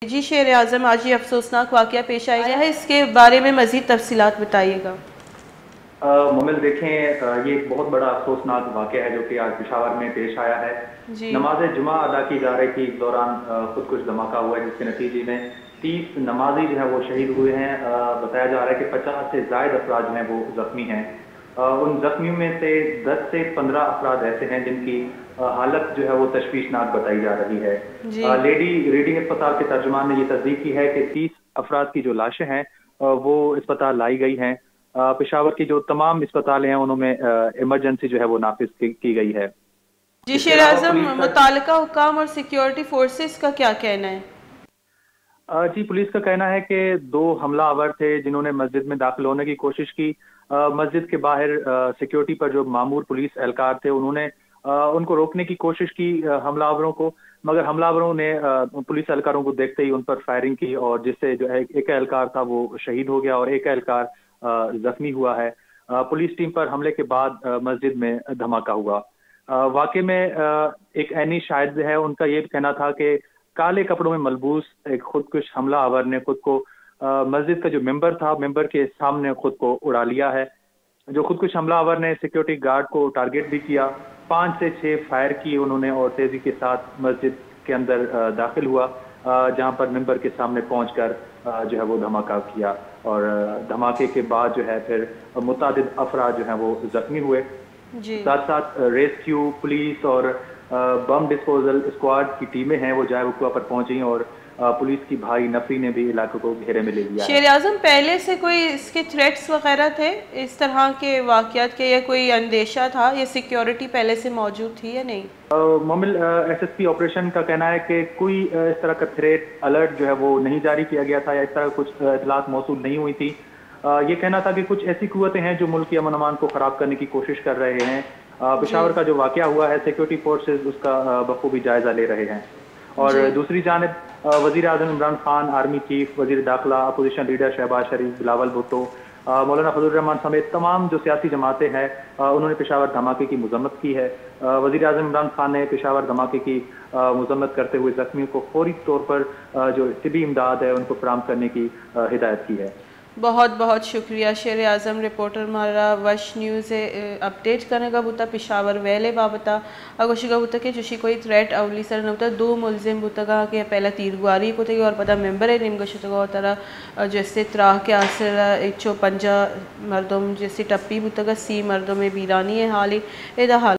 جی شیر اعظم آج یہ افسوسناک واقعہ پیش آیا ہے، اس کے بارے میں مزید تفصیلات بتائیے گا۔ ممل دیکھیں، یہ ایک بہت بڑا افسوسناک واقعہ ہے جو کہ آج پشاور میں پیش آیا ہے۔ جی نماز جمعہ ادا کی جا رہی تھی، اس دوران خودکش دھماکہ ہوا ہے جس کے نتیجے میں 30 نمازی جو ہے وہ شہید ہوئے ہیں۔ بتایا جا رہا ہے کہ 50 سے زائد افراد جو ہیں وہ زخمی ہیں۔ ان زخمیوں میں سے 10 سے 15 افراد ایسے ہیں جن کی حالت جو ہے وہ تشویشناک بتائی جا رہی ہے۔ جی لیڈی ریڈنگ اسپتال کے ترجمان نے یہ تصدیق کی ہے کہ 30 افراد کی جو لاشیں ہیں وہ اسپتال لائی گئی ہیں۔ پشاور کی جو تمام اسپتال ہیں انہوں میں ایمرجنسی جو ہے وہ نافذ کی گئی ہے۔ جی اس کے شیر علاوہ اعظم، پولیس کا متعلقہ حکام اور سیکیورٹی فورسز کا کیا کہنا ہے؟ جی، پولیس کا کہنا ہے کہ 2 حملہ آور تھے جنہوں نے مسجد میں داخل ہونے کی کوشش کی۔ مسجد کے باہر سیکیورٹی پر جو مامور پولیس اہلکار تھے انہوں نے ان کو روکنے کی کوشش کی حملہ آوروں کو، مگر حملہ آوروں نے پولیس اہلکاروں کو دیکھتے ہی ان پر فائرنگ کی اور جس سے جو ایک اہلکار تھا وہ شہید ہو گیا اور ایک اہلکار زخمی ہوا ہے۔ پولیس ٹیم پر حملے کے بعد مسجد میں دھماکہ ہوا۔ واقعے میں ایک عینی شاہد ہے، ان کا یہ کہنا تھا کہ کالے کپڑوں میں ملبوس ایک خودکش حملہ آور نے خود کو مسجد کا جو ممبر تھا، ممبر کے سامنے خود کو اڑا لیا ہے۔ جو خودکش حملہ آور نے سیکیورٹی گارڈ کو ٹارگٹ بھی کیا، 5 سے 6 فائر کیے انہوں نے اور تیزی کے ساتھ مسجد کے اندر داخل ہوا، جہاں پر ممبر کے سامنے پہنچ کر جو ہے وہ دھماکہ کیا اور دھماکے کے بعد جو ہے پھر متعدد افراد جو ہیں وہ زخمی ہوئے۔ جی ساتھ ساتھ ریسکیو پولیس اور بم ڈسپوزل اسکواڈ کی ٹیمیں ہیں وہ جائے وقوع پر پہنچیں اور پولیس کی بھاری نفری نے بھی علاقے کو گھیرے میں لے لیا ہے۔ شیر اعظم، پہلے سے کوئی اس کے تھریٹس وغیرہ تھے اس طرح کے واقعات کے، یا کوئی اندیشہ تھا، یا سیکیورٹی پہلے سے موجود تھی یا نہیں؟ Momal S S P operation کا کہنا ہے کہ کوئی اس طرح کا تھریٹ الرٹ جو ہے وہ نہیں جاری کیا گیا تھا یا اس طرح کچھ اطلاعات موصول نہیں ہوئی تھی۔ یہ کہنا تھا کہ کچھ ایسی قوتیں ہیں جو ملک کے امن امان کو خراب کرنے کی کوشش کر رہے ہیں۔ پشاور کا جو واقعہ ہوا ہے، سیکیورٹی فورسز اس کا بخوبی جائزہ لے رہے ہیں۔ اور دوسری جانب وزیر اعظم عمران خان، آرمی چیف، وزیر داخلہ، اپوزیشن لیڈر شہباز شریف، بلاول بھٹو، مولانا فضل الرحمان سمیت تمام جو سیاسی جماعتیں ہیں انہوں نے پشاور دھماکے کی مذمت کی ہے۔ وزیر اعظم عمران خان نے پشاور دھماکے کی مذمت کرتے ہوئے زخمیوں کو فوری طور پر جو طبی امداد ہے ان کو فراہم کرنے کی ہدایت کی ہے۔ بہت بہت شکریہ شیر اعظم، رپورٹر مارا وش نیوز اپڈیٹ کرنے کا بوتا پشاور ویلے بابتا اگوشی کا بوتا کہ جوشی کوئی تھریٹ اولی سر نہ ہوتا 2 ملزم بوتا گا کہ پہلا تیرگواری کو تھی اور پتہ ممبر ہے نیم گشتگا ہوتا رہا جیسے تراہ کے آسر 150 مردم جیسے ٹپی بوتا گا 30 مردوں میں بیرانی ہے حالی ادا حال